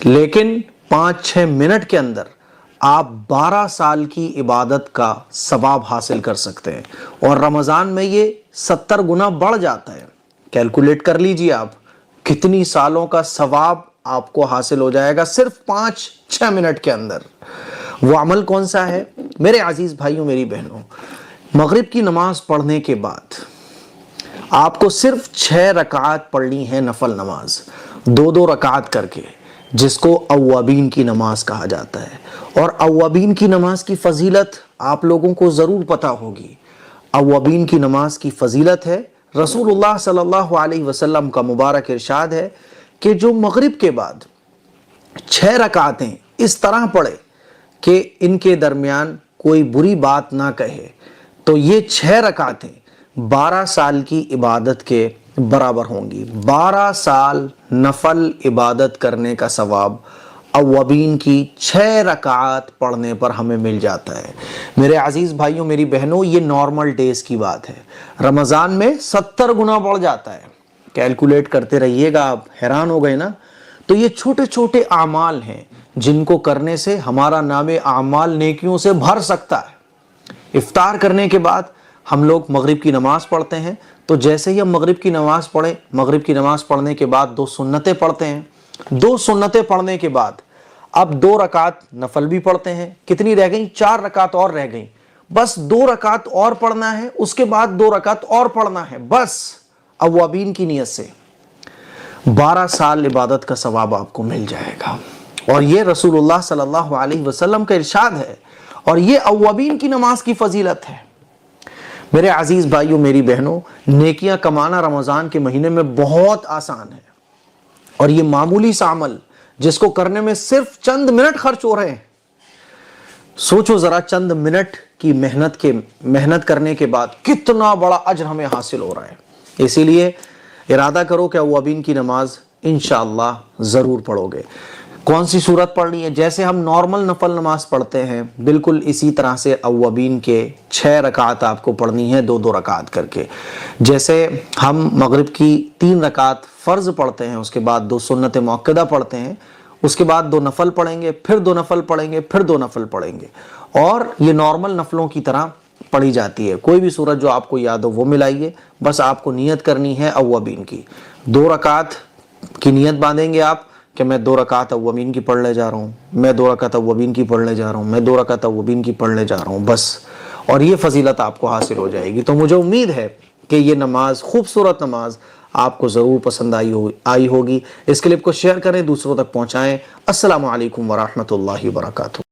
لیکن 5-6 منٹ کے اندر آپ 12 سال کی عبادت کا ثواب حاصل کر سکتے ہیں، اور رمضان میں یہ 70 گنا بڑھ جاتا ہے۔ کیلکولیٹ کر لیجئے آپ کتنی سالوں کا ثواب آپ کو حاصل ہو جائے گا صرف 5-6 منٹ کے اندر۔ وہ عمل کون سا ہے میرے عزیز بھائیوں میری بہنوں؟ مغرب کی نماز پڑھنے کے بعد آپ کو صرف 6 رکعات پڑھنی ہے، نفل نماز 2 رکعات کر کے، جس کو اوابین کی نماز کہا جاتا ہے۔ اور اوابین کی نماز کی فضیلت آپ لوگوں کو ضرور پتا ہوگی۔ اوابین کی نماز کی فضیلت ہے، رسول اللہ صلی اللہ علیہ وسلم کا مبارک ارشاد ہے کہ جو مغرب کے بعد 6 رکعتیں اس طرح پڑھے کہ ان کے درمیان کوئی بری بات نہ کہے، تو یہ 6 رکعتیں 12 سال کی عبادت کے برابر ہوں گی۔ 12 سال نفل عبادت کرنے کا ثواب اوابین کی 6 رکعات پڑھنے پر ہمیں مل جاتا ہے۔ میرے عزیز بھائیوں میری بہنوں، یہ نارمل ڈیز کی بات ہے، رمضان میں 70 گنا بڑھ جاتا ہے۔ کیلکولیٹ کرتے رہیے گا، آپ حیران ہو گئے نا؟ تو یہ چھوٹے چھوٹے اعمال ہیں جن کو کرنے سے ہمارا نام اعمال نیکیوں سے بھر سکتا ہے۔ افطار کرنے کے بعد ہم لوگ مغرب کی نماز پڑھتے ہیں، تو جیسے ہی ہم مغرب کی نماز پڑھیں، مغرب کی نماز پڑھنے کے بعد 2 سنتیں پڑھتے ہیں۔ 2 سنتیں پڑھنے کے بعد اب 2 رکعت نفل بھی پڑھتے ہیں۔ کتنی رہ گئیں؟ 4 رکعت اور رہ گئیں۔ بس 2 رکعت اور پڑھنا ہے، اس کے بعد 2 رکعت اور پڑھنا ہے، بس اوابین کی نیت سے 12 سال عبادت کا ثواب آپ کو مل جائے گا۔ اور یہ رسول اللہ صلی اللہ علیہ وسلم کا ارشاد ہے، اور یہ اوابین کی نماز کی فضیلت ہے۔ میرے عزیز بھائیوں میری بہنوں، نیکیاں کمانا رمضان کے مہینے میں بہت آسان ہے، اور یہ معمولی سا عمل جس کو کرنے میں صرف چند منٹ خرچ ہو رہے ہیں۔ سوچو ذرا، چند منٹ کی محنت کرنے کے بعد کتنا بڑا اجر ہمیں حاصل ہو رہا ہے۔ اسی لیے ارادہ کرو کہ اوابین کی نماز انشاءاللہ ضرور پڑھو گے۔ کون سی صورت پڑھنی ہے؟ جیسے ہم نارمل نفل نماز پڑھتے ہیں، بالکل اسی طرح سے اوابین کے 6 رکعات آپ کو پڑھنی ہے، 2 رکعات کر کے۔ جیسے ہم مغرب کی 3 رکعات فرض پڑھتے ہیں، اس کے بعد 2 سنت مؤکدہ پڑھتے ہیں، اس کے بعد 2 نفل پڑھیں گے، پھر 2 نفل پڑھیں گے، پھر 2 نفل پڑھیں گے، اور یہ نارمل نفلوں کی طرح پڑھی جاتی ہے۔ کوئی بھی صورت جو آپ کو یاد ہو وہ ملائیے، بس آپ کو نیت کرنی ہے اوابین کی۔ 2 رکعات کی نیت باندھیں گے آپ کہ میں 2 رکعت اوابین کی پڑھنے جا رہا ہوں، میں 2 رکعت اوابین کی پڑھنے جا رہا ہوں، میں 2 رکعت اوابین کی پڑھنے جا رہا ہوں، بس، اور یہ فضیلت آپ کو حاصل ہو جائے گی۔ تو مجھے امید ہے کہ یہ نماز، خوبصورت نماز آپ کو ضرور پسند آئی ہوگی۔ اس کلپ کو شیئر کریں، دوسروں تک پہنچائیں۔ السلام علیکم ورحمۃ اللہ وبرکاتہ۔